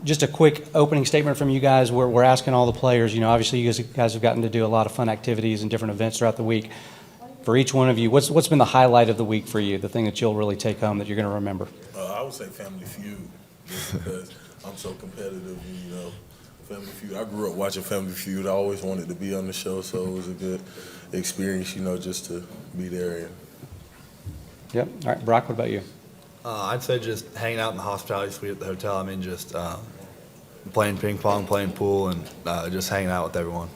Just a quick opening statement from you guys. We're asking all the players, obviously you guys have gotten to do a lot of fun activities and different events throughout the week. For each one of you, what's been the highlight of the week for you, the thing that you'll really take home that you're going to remember? I would say Family Feud, just because I'm so competitive, and, Family Feud. I grew up watching Family Feud. I always wanted to be on the show, so it was a good experience, just to be there. Yep. All right, Brock, what about you? I'd say just hanging out in the hospitality suite at the hotel. I mean, just playing ping pong, playing pool, and just hanging out with everyone.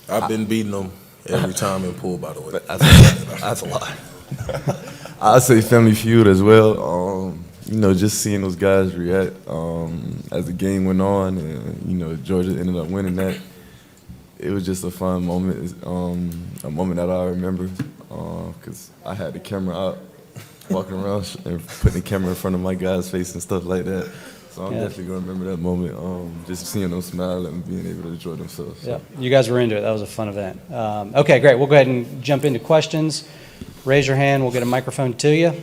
I've been beating them every time in pool, by the way. That's a lot. I'd say Family Feud as well. Just seeing those guys react as the game went on, and Georgia ended up winning that. It was just a fun moment, a moment that I remember, because I had the camera out, walking around and putting the camera in front of my guy's face and stuff like that. So I'm definitely going to remember that moment, just seeing them smile and being able to enjoy themselves. So. Yeah, you guys were into it. That was a fun event. Okay, great. We'll go ahead and jump into questions. Raise your hand. We'll get a microphone to you.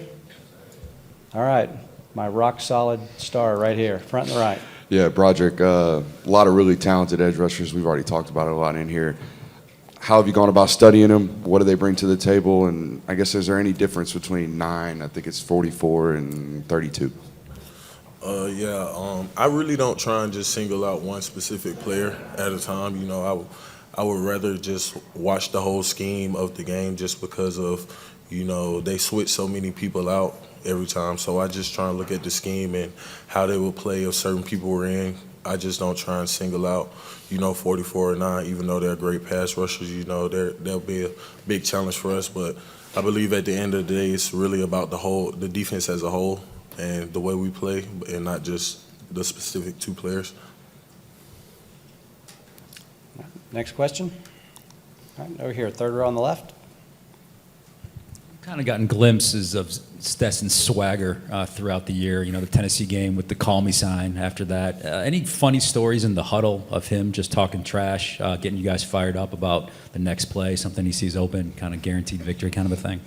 All right, my rock-solid star right here, front and right. Yeah, Broderick, a lot of really talented edge rushers. We've already talked about it a lot in here. How have you gone about studying them? What do they bring to the table? And I guess, is there any difference between 9, I think it's 44, and 32? I really don't try and just single out one specific player at a time. I would rather just watch the whole scheme of the game, just because of, they switch so many people out every time. So I just try and look at the scheme and how they will play if certain people were in. I just don't try and single out, 44 or 9, even though they're great pass rushers. They'll be a big challenge for us. But I believe at the end of the day, it's really about the defense as a whole and the way we play, and not just the specific 2 players. Next question. All right, over here, third row on the left. Kind of gotten glimpses of Stetson's swagger throughout the year. The Tennessee game with the "Call Me" sign. After that, any funny stories in the huddle of him just talking trash, getting you guys fired up about the next play, something he sees open, kind of guaranteed victory, kind of a thing?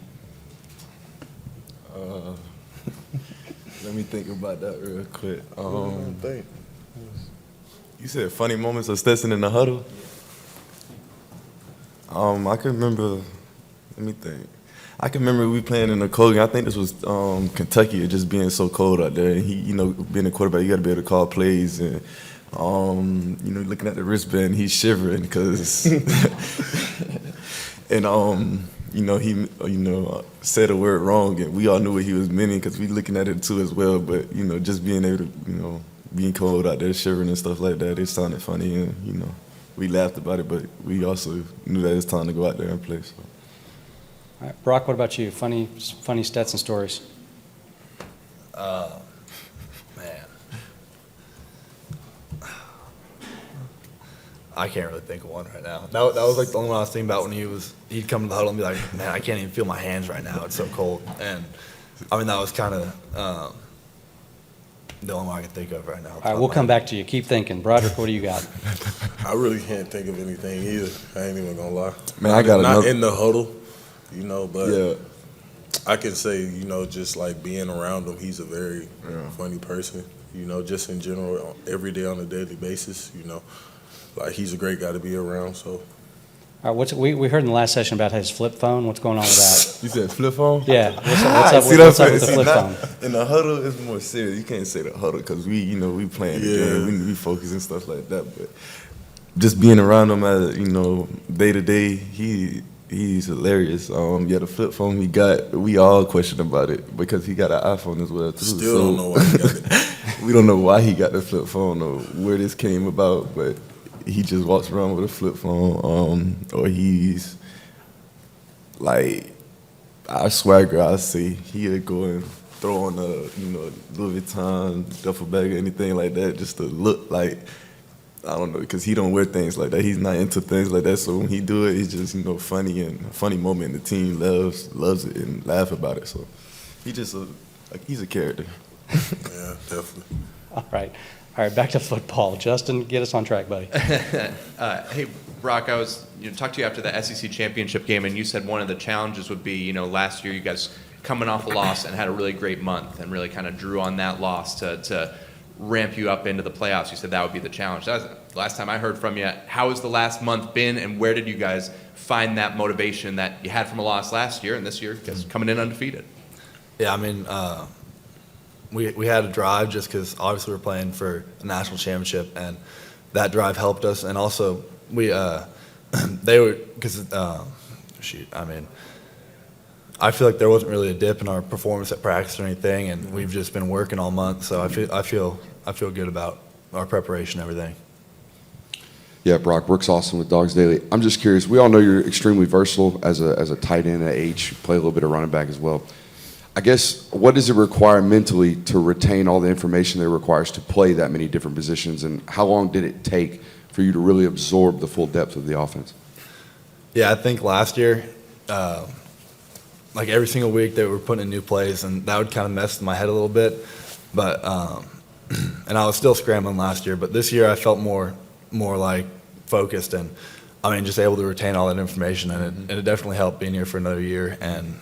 Let me think about that real quick. You said funny moments of Stetson in the huddle? I can remember, let me think. I can remember we playing in the cold game. I think this was Kentucky, it just being so cold out there. And he, being a quarterback, you got to be able to call plays. And, looking at the wristband, he's shivering because, and, he, said a word wrong, and we all knew what he was meaning because we looking at it too as well. But, just being able to, being cold out there, shivering and stuff like that, it sounded funny. And, we laughed about it, but we also knew that it's time to go out there and play. So. All right, Brock, what about you? Funny Stetson stories. Man. I can't really think of one right now. That was like the only one I was thinking about when he'd come to the huddle and be like, man, I can't even feel my hands right now. It's so cold. And, I mean, that was kind of the only one I can think of right now. All right, we'll come back to you. Keep thinking. Broderick, what do you got? I really can't think of anything either. I ain't even going to lie. Man, I got not another. in the huddle, but Yeah. I can say, just like being around him, he's a very funny person, just in general, every day on a daily basis, like he's a great guy to be around, so. All right, we heard in the last session about his flip phone. What's going on with that? You said flip phone? Yeah, what's up with the flip phone? In the huddle, it's more serious. You can't say the huddle because we playing the game. We focus and stuff like that. But just being around him, as day to day, he's hilarious. The flip phone he got, we all question about it because he got an iPhone as well too. Still don't know why he got it. We don't know why he got the flip phone or where this came about, but he just walks around with a flip phone, or he's like our swagger. I say he'll go and throw on a Louis Vuitton duffel bag or anything like that, just to look like, I don't know, because he don't wear things like that. He's not into things like that. So when he do it, it's just funny and a funny moment. And the team loves it and laugh about it. So he's a character. Yeah, definitely. All right, back to football. Justin, get us on track, buddy. Hey, Brock, I was talked to you after the SEC championship game, and you said one of the challenges would be, last year you guys coming off a loss and had a really great month and really kind of drew on that loss to ramp you up into the playoffs? You said that would be the challenge. That was the last time I heard from you. How has the last month been, and where did you guys find that motivation that you had from a loss last year, and this year just coming in undefeated? Yeah, I mean, we had a drive just because obviously we're playing for a national championship, and that drive helped us. And also we they were because I mean, I feel like there wasn't really a dip in our performance at practice or anything, and we've just been working all month. So I feel good about our preparation and everything. Yeah, Brock, Brooks Austin with Dogs Daily. I'm just curious. We all know you're extremely versatile as a tight end at H. You play a little bit of running back as well. I guess, what does it require mentally to retain all the information that it requires to play that many different positions, and how long did it take for you to really absorb the full depth of the offense? Yeah, I think last year, like every single week they were putting in new plays, and that would kind of mess with my head a little bit. But and I was still scrambling last year, but this year I felt more like focused, and I mean just able to retain all that information, and it definitely helped being here for another year. And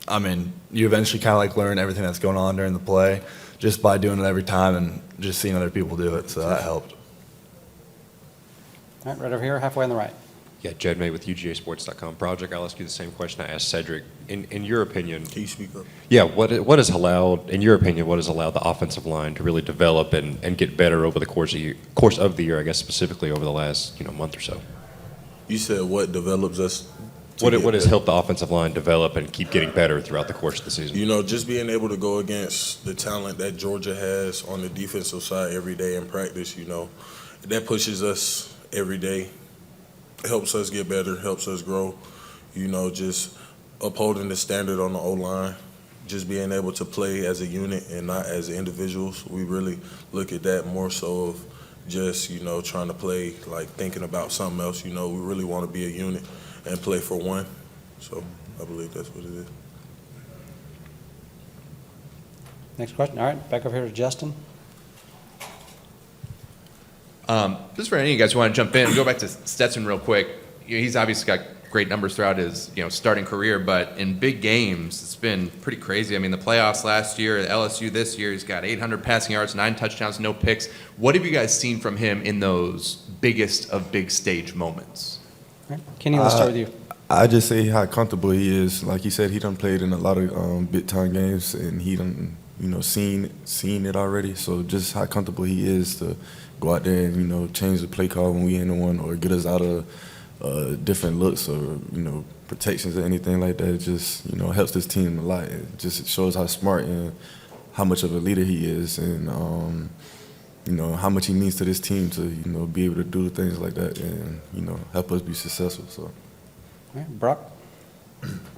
I mean, you eventually kind of like learn everything that's going on during the play just by doing it every time and just seeing other people do it. So that helped. All right, right over here, halfway on the right. Yeah, Jed May with UGAsports.com. Broderick, I'll ask you the same question I asked Cedric. In your opinion, Can you speak up? yeah, what has allowed, in your opinion, what has allowed the offensive line to really develop and get better over the course of the year, I guess specifically over the last month or so? You said what develops us? What has helped the offensive line develop and keep getting better throughout the course of the season? Just being able to go against the talent that Georgia has on the defensive side every day in practice, that pushes us every day. Helps us get better, helps us grow. Just upholding the standard on the O-line, just being able to play as a unit and not as individuals. We really look at that more so of just, trying to play, like thinking about something else. We really want to be a unit and play for one. So I believe that's what it is. Next question. All right, back over here to Justin. Just for any of you guys who want to jump in, go back to Stetson real quick. He's obviously got great numbers throughout his starting career, but in big games, it's been pretty crazy. I mean, the playoffs last year, at LSU this year, he's got 800 passing yards, 9 touchdowns, no picks. What have you guys seen from him in those biggest of big stage moments? All right. Kenny, let's start with you. I just say how comfortable he is. Like he said, he done played in a lot of big time games, and he done seen it already. So just how comfortable he is to go out there and change the play call when we in the one, or get us out of different looks or protections or anything like that. It just helps this team a lot. It just shows how smart and how much of a leader he is, and how much he means to this team to be able to do things like that and help us be successful. So. All right, Brock.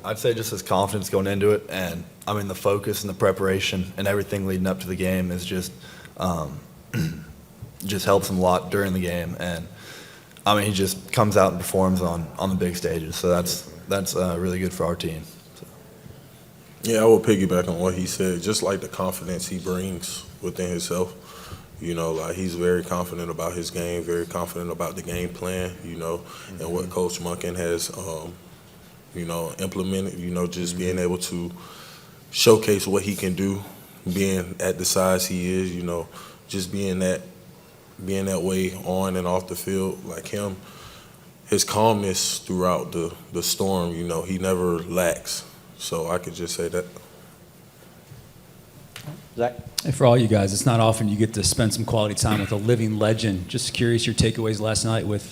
I'd say just his confidence going into it, and I mean the focus and the preparation and everything leading up to the game is just helps him a lot during the game. And I mean he just comes out and performs on the big stages, so that's really good for our team. So. Yeah, I will piggyback on what he said. Just like the confidence he brings within himself. Like he's very confident about his game, very confident about the game plan, and what Coach Monken has, implemented, just being able to showcase what he can do, being at the size he is, just being that way on and off the field. Like him, his calmness throughout the storm, he never lacks. So I could just say that. Zach. And for all you guys, it's not often you get to spend some quality time with a living legend. Just curious your takeaways last night with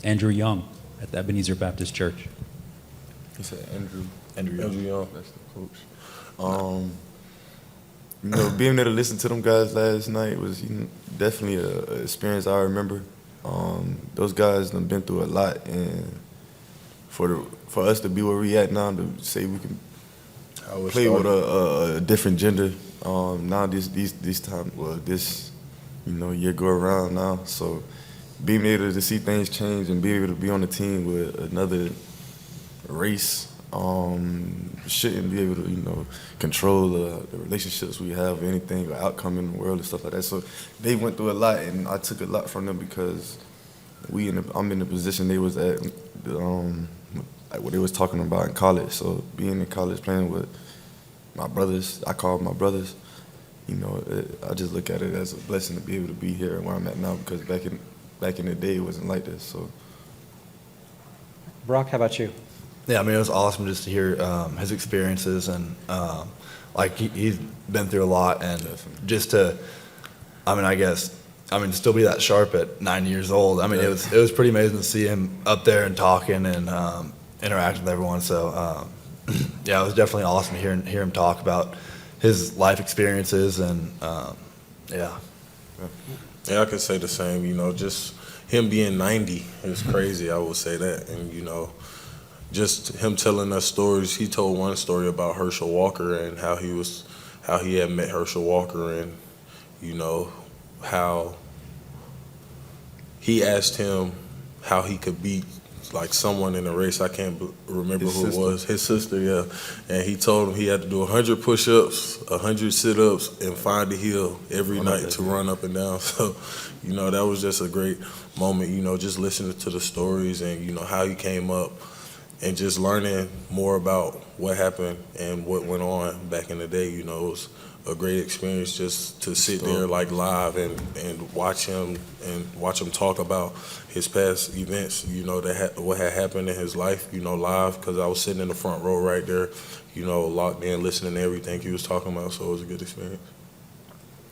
Andrew Young at the Ebenezer Baptist Church. He said Andrew Young. That's the coach. Being there to listen to them guys last night was definitely an experience I remember. Those guys have been through a lot, and for us to be where we at now, to say we can play with a different gender. Now these time, this year go around now. So being able to see things change and be able to be on the team with another race shouldn't be able to control the relationships we have, or anything, or outcome in the world and stuff like that. So they went through a lot, and I took a lot from them because I'm in the position they was at, like what they was talking about in college. So being in college, playing with my brothers, I call them my brothers, I just look at it as a blessing to be able to be here where I'm at now because back in the day it wasn't like this. So Brock, how about you? Yeah, I mean, it was awesome just to hear his experiences and like he's been through a lot, and just to, to still be that sharp at 9 years old. I mean, it was pretty amazing to see him up there and talking and interacting with everyone. So yeah, it was definitely awesome to hear him talk about his life experiences and yeah. Yeah, I could say the same. Just him being 90 is crazy. I would say that, and just him telling us stories. He told one story about Herschel Walker and how he had met Herschel Walker, and how he asked him how he could beat like someone in a race. I can't remember who it was. His sister, yeah. And he told him he had to do 100 push-ups, 100 sit-ups, and find a hill every night to run up and down. So, that was just a great moment, just listening to the stories and, how he came up and just learning more about what happened and what went on back in the day. It was a great experience just to sit there like live and watch him talk about his past events, what had happened in his life, live, because I was sitting in the front row right there, locked in, listening to everything he was talking about, so it was a good experience.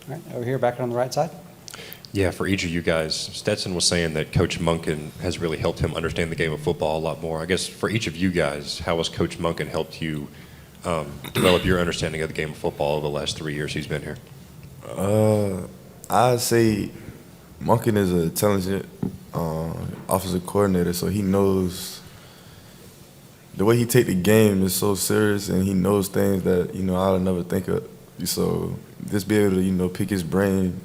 All right, over here, back on the right side. Yeah, for each of you guys, Stetson was saying that Coach Monken has really helped him understand the game of football a lot more. I guess for each of you guys, how has Coach Monken helped you develop your understanding of the game of football over the last 3 years he's been here? I'd say Monken is a talented offensive coordinator, so he knows the way he take the game is so serious, and he knows things that I'll never think of. So just be able to pick his brain,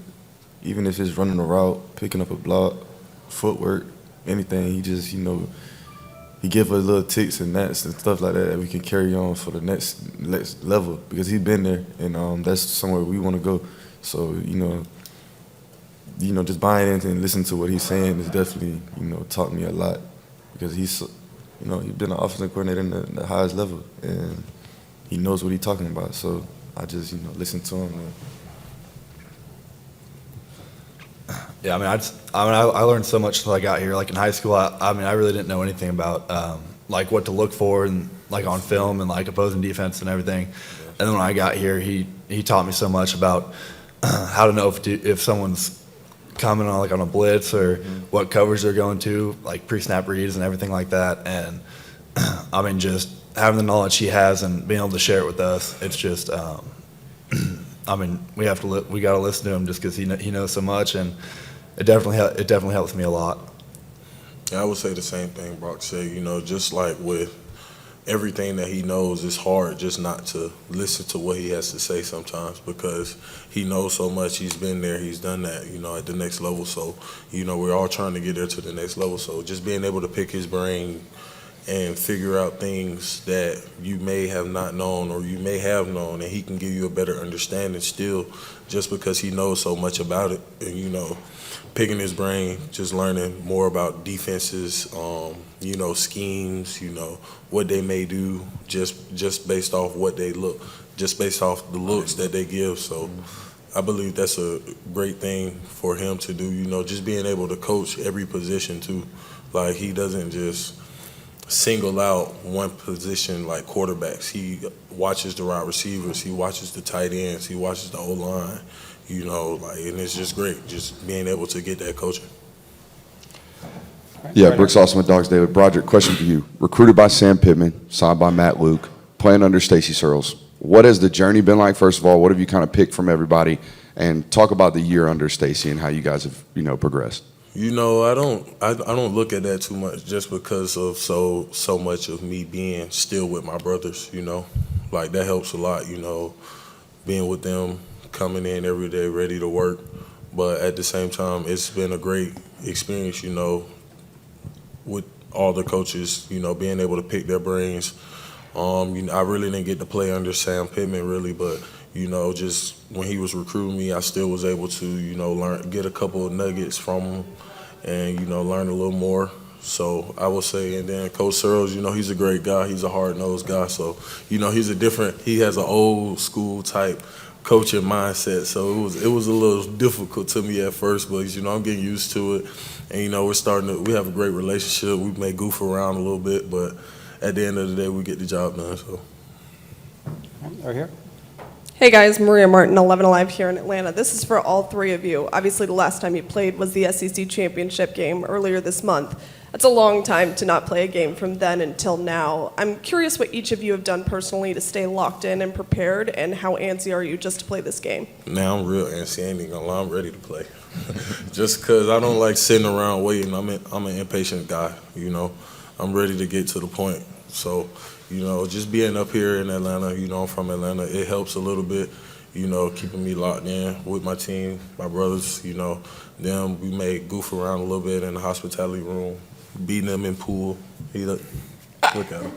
even if it's running a route, picking up a block, footwork, anything. He just he give us little tics and nats and stuff like that we can carry on for the next level because he's been there, and that's somewhere we want to go. So just buying into and listening to what he's saying is definitely taught me a lot because he's been an offensive coordinator in the highest level and he knows what he's talking about. So I just listen to him. Yeah, I learned so much until I got here. Like in high school, I really didn't know anything about like what to look for and like on film and like opposing defense and everything. And then when I got here, he taught me so much about how to know if someone's coming on a blitz or what coverage they're going to, like pre-snap reads and everything like that. And just having the knowledge he has and being able to share it with us, it's just we got to listen to him just because he knows so much, and it definitely helps me a lot. Yeah, I would say the same thing Brock said. Just like with everything that he knows, it's hard just not to listen to what he has to say sometimes because he knows so much. He's been there, he's done that, at the next level. So, we're all trying to get there to the next level. So just being able to pick his brain and figure out things that you may have not known or you may have known, and he can give you a better understanding still just because he knows so much about it. And, picking his brain, just learning more about defenses, schemes, what they may do just based off what they look, just based off the looks that they give. So I believe that's a great thing for him to do, just being able to coach every position too. Like he doesn't just single out one position like quarterbacks. He watches the wide receivers, he watches the tight ends, he watches the O-line, and it's just great, just being able to get that coaching. Yeah, Brooks Austin with Dogs Daily. Broderick, question for you. Recruited by Sam Pittman, signed by Matt Luke, playing under Stacey Searles. What has the journey been like, first of all? What have you kind of picked from everybody? And talk about the year under Stacey and how you guys have, progressed. I don't look at that too much just because of so much of me being still with my brothers, Like that helps a lot, being with them, coming in every day ready to work. But at the same time, it's been a great experience, with all the coaches, being able to pick their brains. I really didn't get to play under Sam Pittman really, but just when he was recruiting me, I still was able to, get a couple of nuggets from him and, learn a little more. So I would say, and then Coach Searles, he's a great guy. He's a hard-nosed guy. So, he has an old school type coaching mindset. So it was a little difficult to me at first, but I'm getting used to it. And we have a great relationship. We may goof around a little bit, but at the end of the day, we get the job done. So. Right here. Hey guys, Maria Martin, 11 Alive here in Atlanta. This is for all three of you. Obviously, the last time you played was the SEC championship game earlier this month. That's a long time to not play a game from then until now. I'm curious what each of you have done personally to stay locked in and prepared, and how antsy are you just to play this game? Now I'm real antsy. I ain't even gonna lie, I'm ready to play. Just because I don't like sitting around waiting. I'm an impatient guy. I'm ready to get to the point. So. Just being up here in Atlanta, I'm from Atlanta, it helps a little bit, keeping me locked in with my team, my brothers, them, we may goof around a little bit in the hospitality room, beating them in pool. Look at him.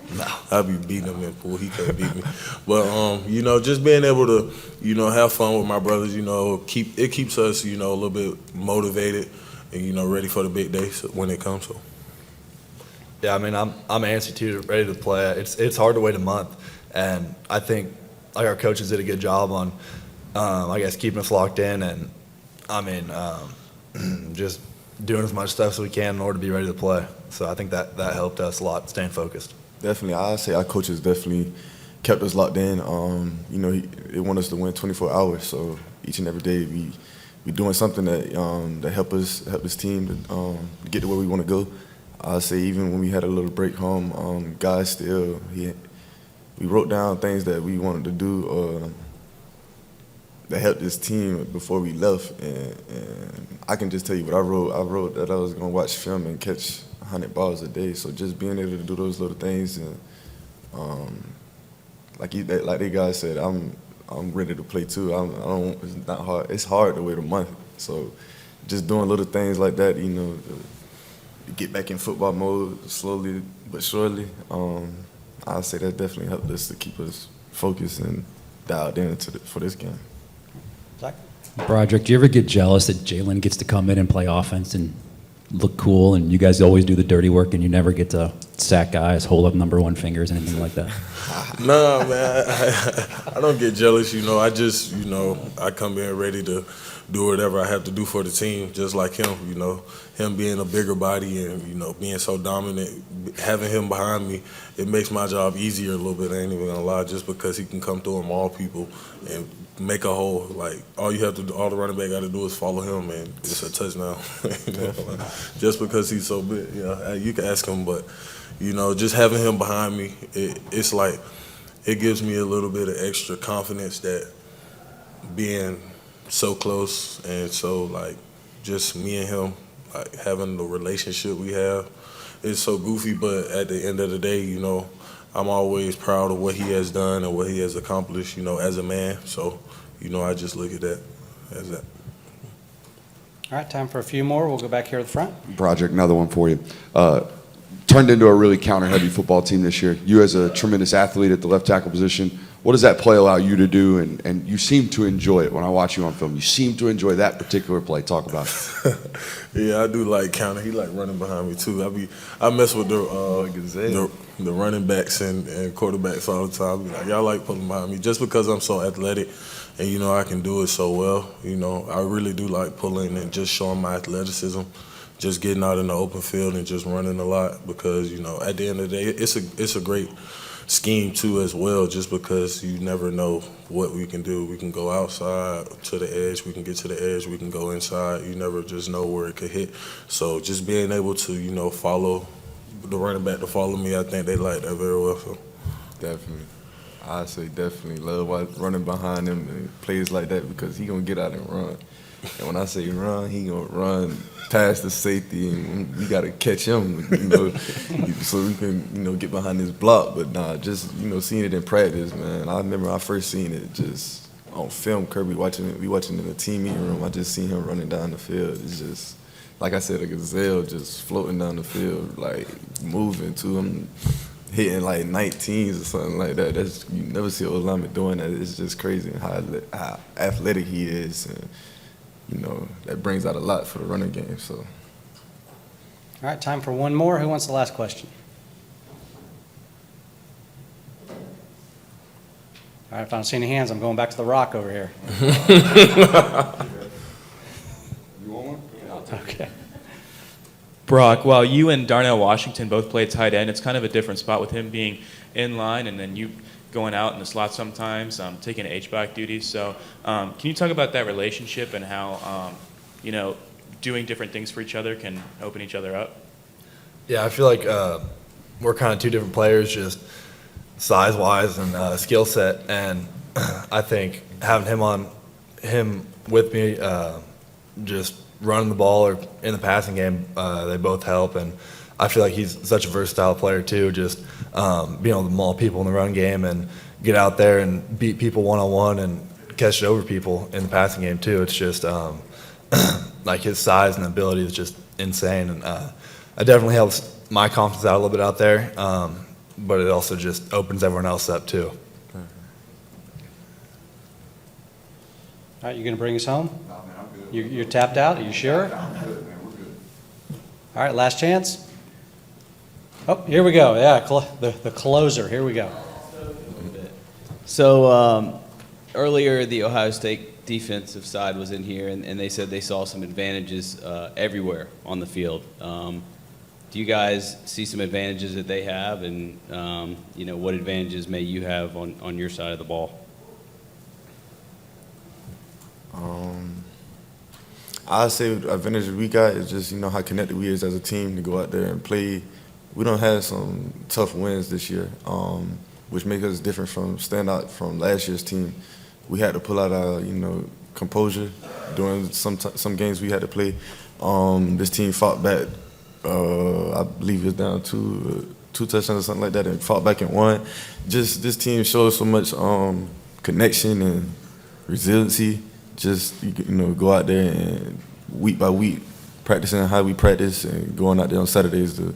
I'll be beating him in pool. He can't beat me. But, just being able to, have fun with my brothers, it keeps us, a little bit motivated and, ready for the big day when it comes. So. Yeah, I mean, I'm antsy too, ready to play. It's hard to wait a month, and I think our coaches did a good job on, I guess, keeping us locked in, and just doing as much stuff as we can in order to be ready to play. So I think that helped us a lot, staying focused. Definitely, I'd say our coaches definitely kept us locked in. They want us to win 24 hours, so each and every day we doing something that help this team to get to where we want to go. I say even when we had a little break home, guys still we wrote down things that we wanted to do that helped this team before we left, and I can just tell you what I wrote. I wrote that I was gonna watch film and catch 100 balls a day. So just being able to do those little things, and like the guys said, I'm ready to play too. It's not hard. It's hard to wait a month. So just doing little things like that, get back in football mode slowly but surely. I'd say that definitely helped us to keep us focused and dialed in for this game. Zach? Broderick, do you ever get jealous that Jalen gets to come in and play offense and look cool, and you guys always do the dirty work, and you never get to sack guys, hold up number one fingers, anything like that? No, man, I don't get jealous. I just, I come in ready to do whatever I have to do for the team, just like him. Him being a bigger body and being so dominant, having him behind me, it makes my job easier a little bit. I ain't even gonna lie, just because he can come through and maul people and make a hole. Like all the running back got to do is follow him, and it's a touchdown. Just because he's so big, you can ask him, but just having him behind me, it's like it gives me a little bit of extra confidence that being so close and so like just me and him, like having the relationship we have, it's so goofy, but at the end of the day, I'm always proud of what he has done and what he has accomplished, as a man. So, I just look at that as that. All right, time for a few more. We'll go back here at the front. Broderick, another one for you. Turned into a really counter-heavy football team this year. You as a tremendous athlete at the left tackle position, what does that play allow you to do? And you seem to enjoy it when I watch you on film. You seem to enjoy that particular play. Talk about it. Yeah, I do like counter. He like running behind me too. I mess with the running backs and quarterbacks all the time. Be like, y'all like pulling behind me just because I'm so athletic and I can do it so well. I really do like pulling and just showing my athleticism, just getting out in the open field and just running a lot because at the end of the day it's a great scheme too as well, just because you never know what we can do. We can go outside to the edge, we can get to the edge, we can go inside. You never just know where it could hit. So just being able to follow the running back to follow me, I think they like that very well. So Definitely. I say definitely love running behind him and plays like that because he gonna get out and run. And when I say run, he gonna run past the safety, and we gotta catch him, so we can, get behind his block. But nah, just seeing it in practice, man. I remember I first seen it just on film. Kirby watching in the team meeting room. I just seen him running down the field. It's just like I said, a gazelle just floating down the field, like moving to him. Hitting like 19s or something like that. You never see an lineman doing that. It's just crazy how athletic he is, and that brings out a lot for the running game. So, All right, time for one more. Who wants the last question? All right, if I don't see any hands, I'm going back to the rock over here. You want one? Okay. Brock, while you and Darnell Washington both play tight end, it's kind of a different spot with him being in line and then you going out in the slot sometimes, taking H-back duties. So can you talk about that relationship and how, doing different things for each other can open each other up? Yeah, I feel like we're kind of two different players, just size-wise and skill set. And I think having him with me, just running the ball or in the passing game, they both help. And I feel like he's such a versatile player too, just being able to maul people in the run game and get out there and beat people one-on-one and catch it over people in the passing game too. It's just like his size and ability is just insane. And it definitely helps my confidence out a little bit out there, but it also just opens everyone else up too. All right, you going to bring us home? Nah, man, I'm good. You're tapped out? Are you sure? I'm good, man. We're good. All right, last chance. Oh, here we go. Yeah, the closer. Here we go. So earlier, the Ohio State defensive side was in here, and they said they saw some advantages everywhere on the field. Do you guys see some advantages that they have, and what advantages may you have on your side of the ball? I'd say the advantage we got is just, how connected we is as a team to go out there and play. We don't have some tough wins this year, which makes us different stand out from last year's team. We had to pull out our, composure during some games we had to play. This team fought back. I believe it was down two touchdowns or something like that, and fought back and won. Just this team shows so much connection and resiliency. Just go out there and week by week practicing how we practice and going out there on Saturdays to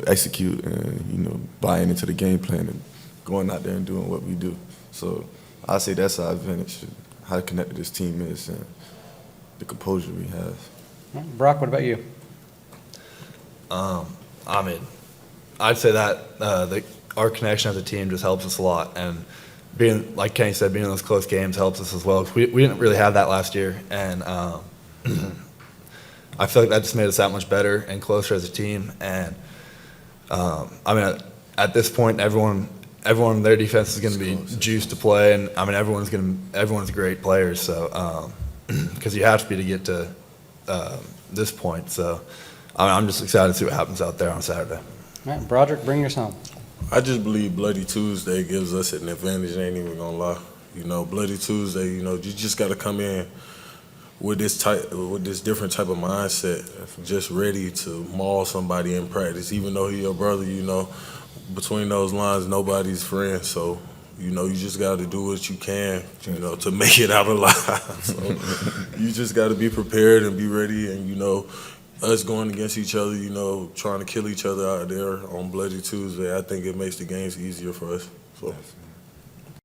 execute and buying into the game plan and going out there and doing what we do. So I say that's our advantage, how connected this team is and the composure we have. All right, Brock, what about you? I'd say that our connection as a team just helps us a lot, and being, like Kenny said, being in those close games helps us as well. We didn't really have that last year, and I feel like that just made us that much better and closer as a team. And at this point, everyone their defense is going to be juiced to play, and everyone's great players. So because you have to be to get to this point. So I'm just excited to see what happens out there on Saturday. All right, Broderick, bring us home. I just believe Bloody Tuesday gives us an advantage. I ain't even gonna lie. Bloody Tuesday. You just got to come in with this different type of mindset, just ready to maul somebody in practice. Even though he's your brother, between those lines, nobody's friend. So, you just got to do what you can, to make it out alive. So, you just got to be prepared and be ready, and us going against each other, trying to kill each other out there on Bloody Tuesday, I think it makes the games easier for us. So.